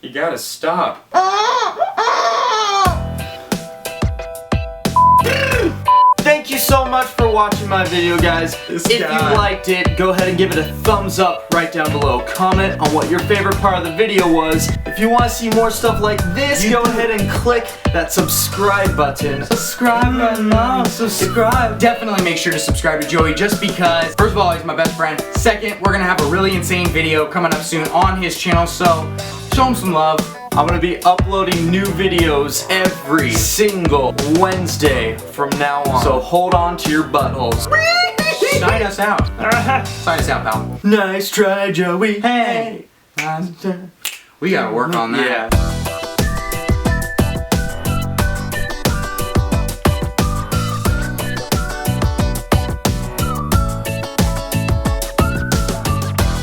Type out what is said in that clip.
You gotta stop. Thank you so much for watching my video, guys. If you liked it, go ahead and give it a thumbs up right down below. Comment on what your favorite part of the video was. If you want to see more stuff like this, go ahead and click that subscribe button. Subscribe right now. Subscribe. Definitely make sure to subscribe to Joey just because, first of all, he's my best friend. Second, we're gonna have a really insane video coming up soon on his channel, so show him some love. I'm gonna be uploading new videos every single Wednesday from now on. So hold on to your buttholes. Sign us out. Sign us out, pal. Nice try, Joey. Hey. We gotta work on that. Yeah.